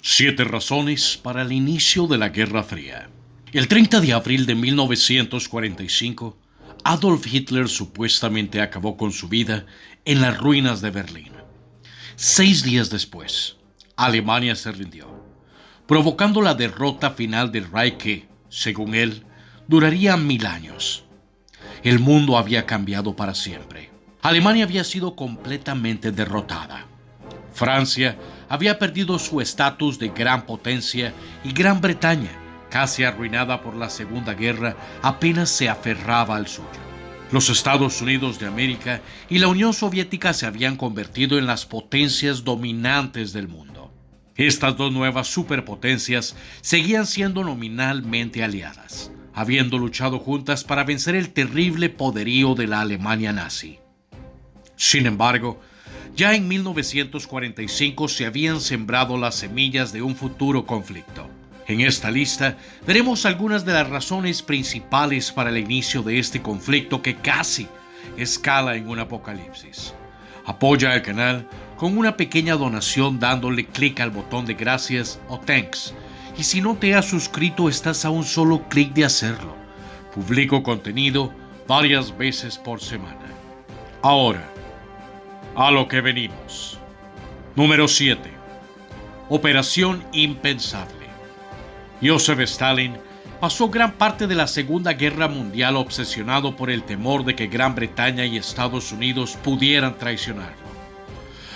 Siete razones para el inicio de la Guerra Fría. El 30 de abril de 1945, Adolf Hitler supuestamente acabó con su vida en las ruinas de Berlín. 6 días después, Alemania se rindió, provocando la derrota final del Reich que, según él, duraría 1000 años. El mundo había cambiado para siempre. Alemania había sido completamente derrotada. Francia había perdido su estatus de gran potencia y Gran Bretaña, casi arruinada por la Segunda Guerra, apenas se aferraba al suyo. Los Estados Unidos de América y la Unión Soviética se habían convertido en las potencias dominantes del mundo. Estas dos nuevas superpotencias seguían siendo nominalmente aliadas, habiendo luchado juntas para vencer el terrible poderío de la Alemania nazi. Sin embargo, ya en 1945 se habían sembrado las semillas de un futuro conflicto. En esta lista veremos algunas de las razones principales para el inicio de este conflicto que casi escala en un apocalipsis. Apoya al canal con una pequeña donación dándole clic al botón de gracias o thanks. Y si no te has suscrito, estás a un solo clic de hacerlo. Publico contenido varias veces por semana. Ahora, a lo que venimos. Número 7. Operación impensable. Joseph Stalin pasó gran parte de la Segunda Guerra Mundial obsesionado por el temor de que Gran Bretaña y Estados Unidos pudieran traicionarlo.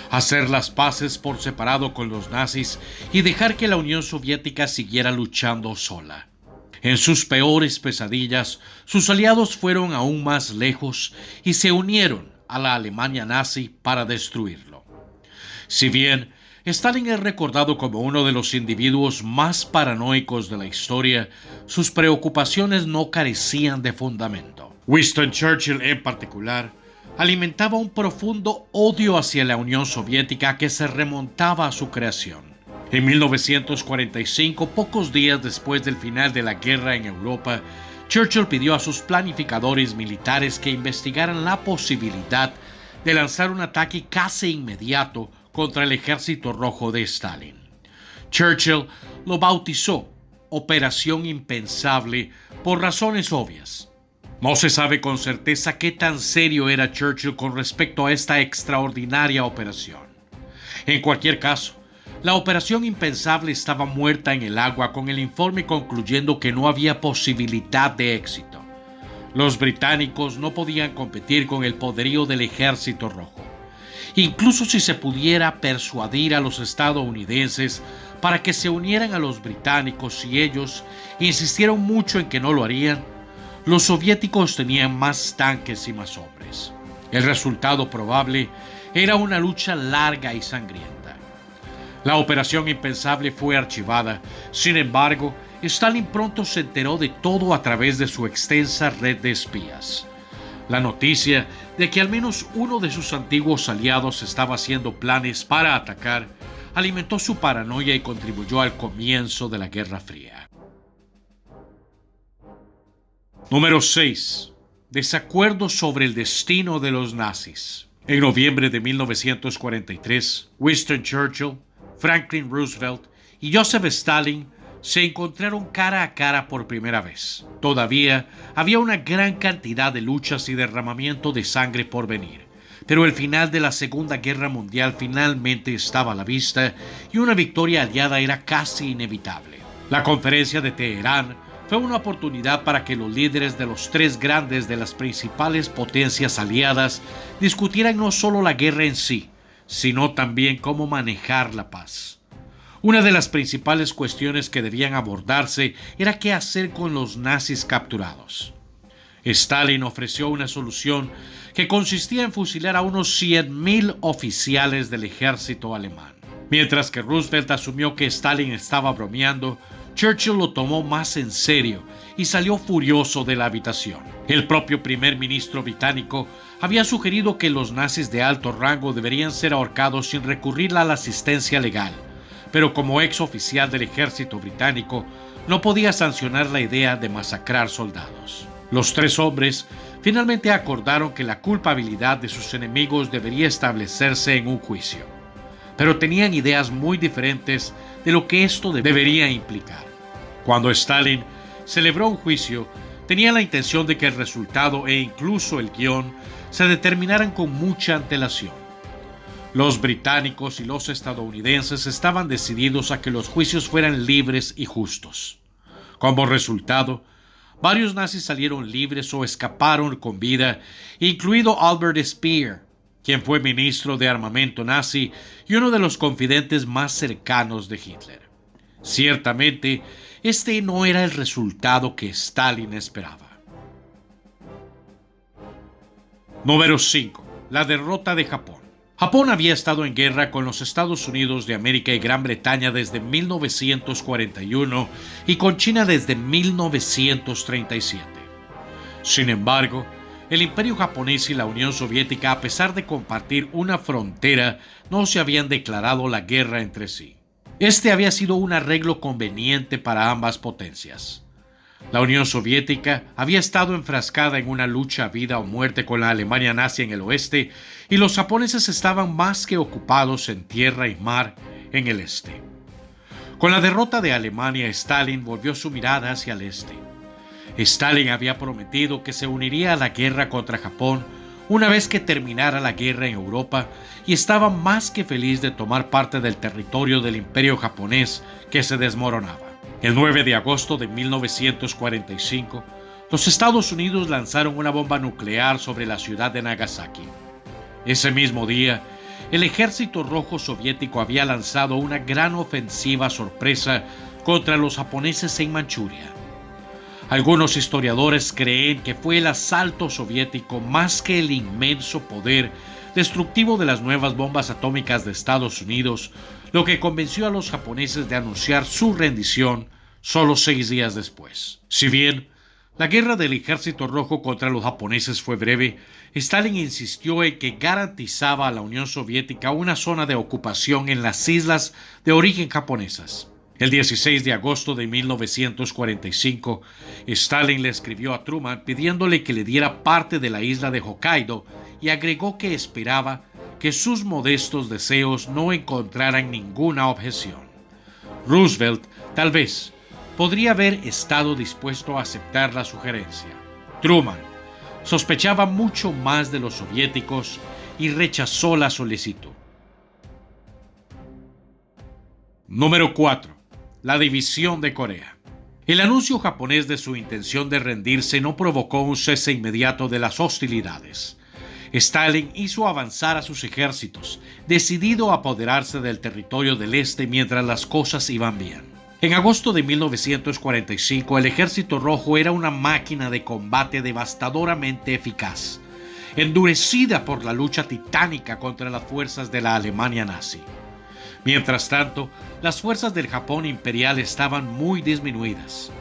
Hacer las paces por separado con los nazis y dejar que la Unión Soviética siguiera luchando sola. En sus peores pesadillas, sus aliados fueron aún más lejos y se unieron a la Alemania nazi para destruirlo. Si bien Stalin es recordado como uno de los individuos más paranoicos de la historia, sus preocupaciones no carecían de fundamento. Winston Churchill, en particular, alimentaba un profundo odio hacia la Unión Soviética que se remontaba a su creación. En 1945, pocos días después del final de la guerra en Europa, Churchill pidió a sus planificadores militares que investigaran la posibilidad de lanzar un ataque casi inmediato contra el Ejército Rojo de Stalin. Churchill lo bautizó Operación Impensable por razones obvias. No se sabe con certeza qué tan serio era Churchill con respecto a esta extraordinaria operación. En cualquier caso, la Operación Impensable estaba muerta en el agua con el informe concluyendo que no había posibilidad de éxito. Los británicos no podían competir con el poderío del Ejército Rojo. Incluso si se pudiera persuadir a los estadounidenses para que se unieran a los británicos y ellos insistieron mucho en que no lo harían, los soviéticos tenían más tanques y más hombres. El resultado probable era una lucha larga y sangrienta. La Operación Impensable fue archivada. Sin embargo, Stalin pronto se enteró de todo a través de su extensa red de espías. La noticia de que al menos uno de sus antiguos aliados estaba haciendo planes para atacar alimentó su paranoia y contribuyó al comienzo de la Guerra Fría. Número 6. Desacuerdo sobre el destino de los nazis. En noviembre de 1943, Winston Churchill, Franklin Roosevelt y Joseph Stalin se encontraron cara a cara por primera vez. Todavía había una gran cantidad de luchas y derramamiento de sangre por venir, pero el final de la Segunda Guerra Mundial finalmente estaba a la vista y una victoria aliada era casi inevitable. La conferencia de Teherán fue una oportunidad para que los líderes de los tres grandes de las principales potencias aliadas discutieran no solo la guerra en sí, sino también cómo manejar la paz. Una de las principales cuestiones que debían abordarse era qué hacer con los nazis capturados. Stalin ofreció una solución que consistía en fusilar a unos 100,000 oficiales del ejército alemán. Mientras que Roosevelt asumió que Stalin estaba bromeando, Churchill lo tomó más en serio y salió furioso de la habitación. El propio primer ministro británico había sugerido que los nazis de alto rango deberían ser ahorcados sin recurrir a la asistencia legal, pero como ex oficial del ejército británico no podía sancionar la idea de masacrar soldados. Los tres hombres finalmente acordaron que la culpabilidad de sus enemigos debería establecerse en un juicio. pero tenían ideas muy diferentes de lo que esto debería implicar. Cuando Stalin celebró un juicio, tenía la intención de que el resultado e incluso el guión se determinaran con mucha antelación. Los británicos y los estadounidenses estaban decididos a que los juicios fueran libres y justos. Como resultado, varios nazis salieron libres o escaparon con vida, incluido Albert Speer, quien fue ministro de armamento nazi y uno de los confidentes más cercanos de Hitler. Ciertamente, este no era el resultado que Stalin esperaba. Número 5. La derrota de Japón. Japón había estado en guerra con los Estados Unidos de América y Gran Bretaña desde 1941 y con China desde 1937. Sin embargo, el Imperio japonés y la Unión Soviética, a pesar de compartir una frontera, no se habían declarado la guerra entre sí. Este había sido un arreglo conveniente para ambas potencias. La Unión Soviética había estado enfrascada en una lucha a vida o muerte con la Alemania nazi en el oeste, y los japoneses estaban más que ocupados en tierra y mar en el este. Con la derrota de Alemania, Stalin volvió su mirada hacia el este. Stalin había prometido que se uniría a la guerra contra Japón una vez que terminara la guerra en Europa, y estaba más que feliz de tomar parte del territorio del Imperio japonés que se desmoronaba. El 9 de agosto de 1945, los Estados Unidos lanzaron una bomba nuclear sobre la ciudad de Nagasaki. Ese mismo día, el Ejército Rojo Soviético había lanzado una gran ofensiva sorpresa contra los japoneses en Manchuria. Algunos historiadores creen que fue el asalto soviético más que el inmenso poder destructivo de las nuevas bombas atómicas de Estados Unidos lo que convenció a los japoneses de anunciar su rendición solo 6 días después. Si bien la guerra del Ejército Rojo contra los japoneses fue breve, Stalin insistió en que garantizaba a la Unión Soviética una zona de ocupación en las islas de origen japonesas. El 16 de agosto de 1945, Stalin le escribió a Truman pidiéndole que le diera parte de la isla de Hokkaido y agregó que esperaba que sus modestos deseos no encontraran ninguna objeción. Roosevelt, tal vez, podría haber estado dispuesto a aceptar la sugerencia. Truman sospechaba mucho más de los soviéticos y rechazó la solicitud. Número 4. La división de Corea. El anuncio japonés de su intención de rendirse no provocó un cese inmediato de las hostilidades. Stalin hizo avanzar a sus ejércitos, decidido a apoderarse del territorio del este mientras las cosas iban bien. En agosto de 1945, el Ejército Rojo era una máquina de combate devastadoramente eficaz, endurecida por la lucha titánica contra las fuerzas de la Alemania nazi. Mientras tanto, las fuerzas del Japón imperial estaban muy disminuidas.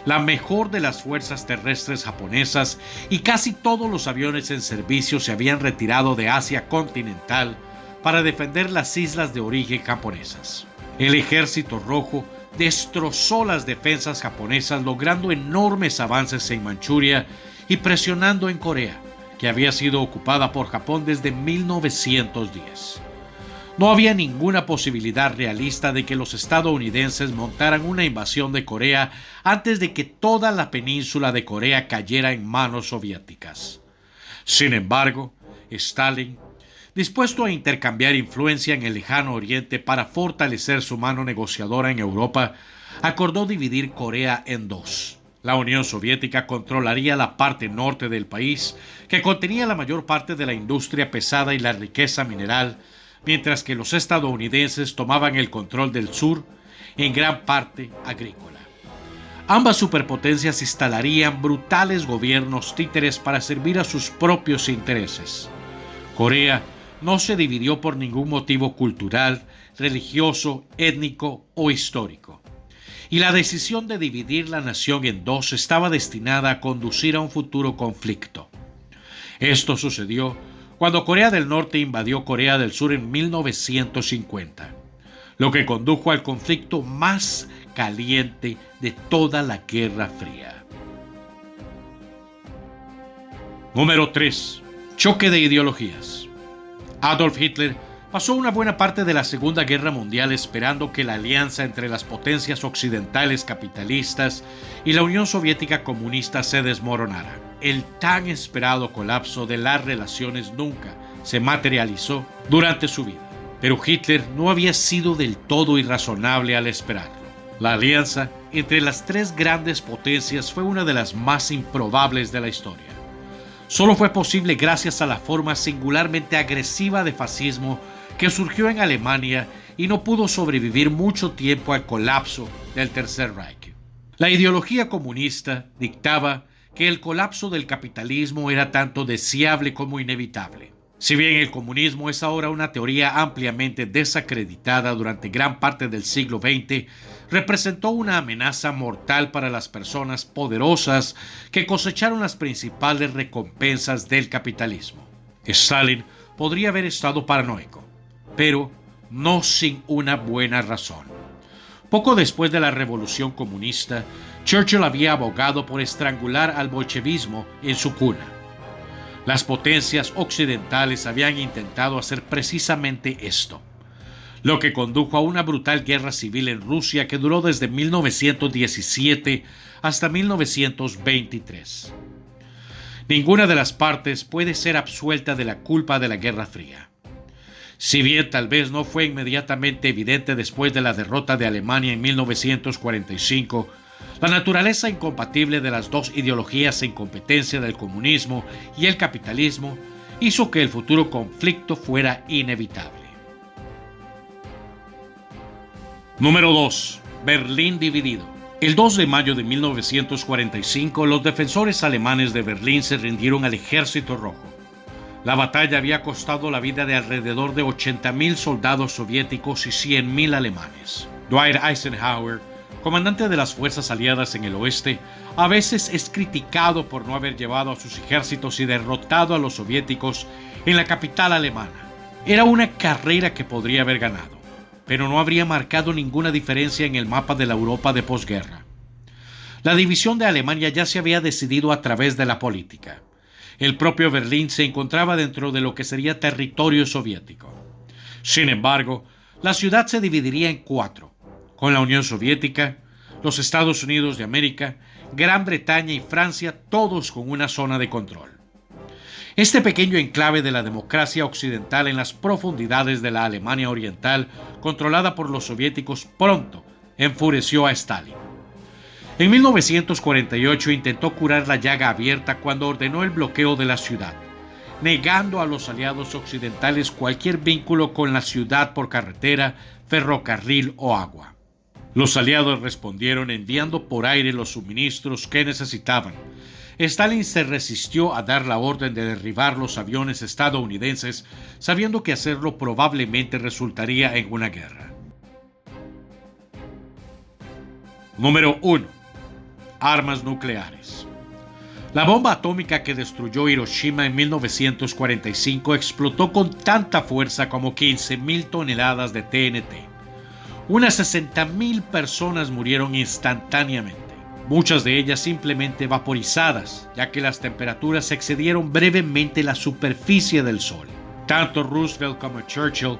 La mejor de las fuerzas terrestres japonesas y casi todos los aviones en servicio se habían retirado de Asia continental para defender las islas de origen japonesas. El Ejército Rojo destrozó las defensas japonesas, logrando enormes avances en Manchuria y presionando en Corea, que había sido ocupada por Japón desde 1910. No había ninguna posibilidad realista de que los estadounidenses montaran una invasión de Corea antes de que toda la península de Corea cayera en manos soviéticas. Sin embargo, Stalin, dispuesto a intercambiar influencia en el lejano oriente para fortalecer su mano negociadora en Europa, acordó dividir Corea en dos. La Unión Soviética controlaría la parte norte del país, que contenía la mayor parte de la industria pesada y la riqueza mineral, mientras que los estadounidenses tomaban el control del sur, en gran parte agrícola. Ambas superpotencias instalarían brutales gobiernos títeres para servir a sus propios intereses. Corea no se dividió por ningún motivo cultural, religioso, étnico o histórico. Y la decisión de dividir la nación en dos estaba destinada a conducir a un futuro conflicto. Esto sucedió cuando Corea del Norte invadió Corea del Sur en 1950, lo que condujo al conflicto más caliente de toda la Guerra Fría. Número 3. Choque de ideologías. Adolf Hitler Pasó una buena parte de la Segunda Guerra Mundial esperando que la alianza entre las potencias occidentales capitalistas y la Unión Soviética comunista se desmoronara. El tan esperado colapso de las relaciones nunca se materializó durante su vida, pero Hitler no había sido del todo irrazonable al esperarlo. La alianza entre las tres grandes potencias fue una de las más improbables de la historia. Solo fue posible gracias a la forma singularmente agresiva de fascismo que surgió en Alemania y no pudo sobrevivir mucho tiempo al colapso del Tercer Reich. La ideología comunista dictaba que el colapso del capitalismo era tanto deseable como inevitable. Si bien el comunismo es ahora una teoría ampliamente desacreditada, durante gran parte del siglo XX representó una amenaza mortal para las personas poderosas que cosecharon las principales recompensas del capitalismo. Stalin podría haber estado paranoico, pero no sin una buena razón. Poco después de la Revolución Comunista, Churchill había abogado por estrangular al bolchevismo en su cuna. Las potencias occidentales habían intentado hacer precisamente esto, lo que condujo a una brutal guerra civil en Rusia que duró desde 1917 hasta 1923. Ninguna de las partes puede ser absuelta de la culpa de la Guerra Fría. Si bien tal vez no fue inmediatamente evidente después de la derrota de Alemania en 1945, la naturaleza incompatible de las dos ideologías en competencia del comunismo y el capitalismo hizo que el futuro conflicto fuera inevitable. Número 2. Berlín dividido. El 2 de mayo de 1945, los defensores alemanes de Berlín se rindieron al Ejército Rojo. La batalla había costado la vida de alrededor de 80.000 soldados soviéticos y 100.000 alemanes. Dwight Eisenhower, comandante de las fuerzas aliadas en el oeste, a veces es criticado por no haber llevado a sus ejércitos y derrotado a los soviéticos en la capital alemana. Era una carrera que podría haber ganado, pero no habría marcado ninguna diferencia en el mapa de la Europa de posguerra. La división de Alemania ya se había decidido a través de la política. El propio Berlín se encontraba dentro de lo que sería territorio soviético. Sin embargo, la ciudad se dividiría en cuatro, con la Unión Soviética, los Estados Unidos de América, Gran Bretaña y Francia, todos con una zona de control. Este pequeño enclave de la democracia occidental en las profundidades de la Alemania Oriental, controlada por los soviéticos, pronto enfureció a Stalin. En 1948 intentó curar la llaga abierta cuando ordenó el bloqueo de la ciudad, negando a los aliados occidentales cualquier vínculo con la ciudad por carretera, ferrocarril o agua. Los aliados respondieron enviando por aire los suministros que necesitaban. Stalin se resistió a dar la orden de derribar los aviones estadounidenses, sabiendo que hacerlo probablemente resultaría en una guerra. Número 1. Armas nucleares. La bomba atómica que destruyó Hiroshima en 1945 explotó con tanta fuerza como 15.000 toneladas de TNT. Unas 60.000 personas murieron instantáneamente, muchas de ellas simplemente vaporizadas, ya que las temperaturas excedieron brevemente la superficie del Sol. Tanto Roosevelt como Churchill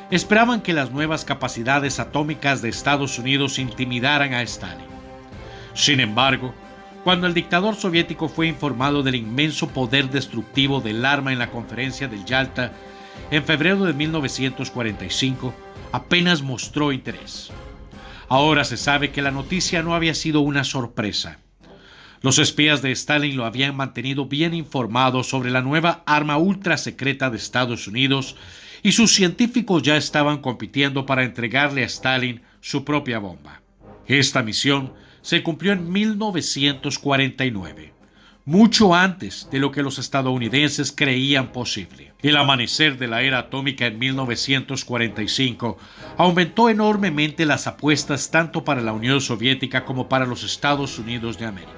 esperaban que las nuevas capacidades atómicas de Estados Unidos intimidaran a Stalin. Sin embargo, cuando el dictador soviético fue informado del inmenso poder destructivo del arma en la conferencia de Yalta en febrero de 1945, apenas mostró interés. Ahora se sabe que la noticia no había sido una sorpresa. Los espías de Stalin lo habían mantenido bien informado sobre la nueva arma ultra secreta de Estados Unidos y sus científicos ya estaban compitiendo para entregarle a Stalin su propia bomba. Esta misión se cumplió en 1949, mucho antes de lo que los estadounidenses creían posible. El amanecer de la era atómica en 1945 aumentó enormemente las apuestas tanto para la Unión Soviética como para los Estados Unidos de América.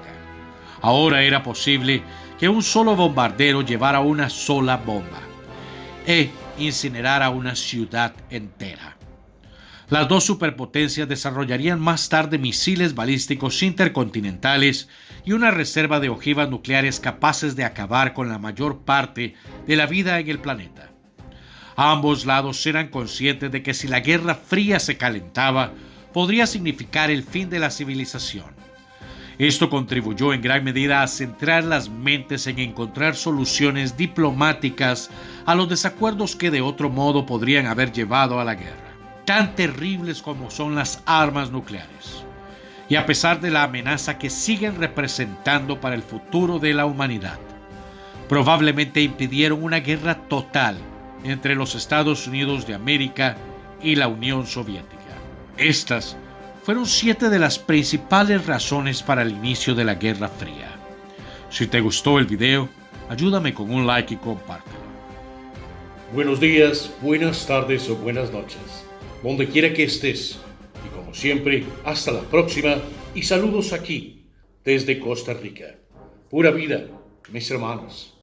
Ahora era posible que un solo bombardero llevara una sola bomba e incinerara una ciudad entera. Las dos superpotencias desarrollarían más tarde misiles balísticos intercontinentales y una reserva de ojivas nucleares capaces de acabar con la mayor parte de la vida en el planeta. Ambos lados eran conscientes de que si la Guerra Fría se calentaba, podría significar el fin de la civilización. Esto contribuyó en gran medida a centrar las mentes en encontrar soluciones diplomáticas a los desacuerdos que de otro modo podrían haber llevado a la guerra, tan terribles como son las armas nucleares. Y a pesar de la amenaza que siguen representando para el futuro de la humanidad, probablemente impidieron una guerra total entre los Estados Unidos de América y la Unión Soviética. Estas fueron 7 de las principales razones para el inicio de la Guerra Fría. Si te gustó el video, ayúdame con un like y compártelo. Buenos días, buenas tardes o buenas noches, donde quiera que estés. Y como siempre, hasta la próxima y saludos aquí, desde Costa Rica. Pura vida, mis hermanos.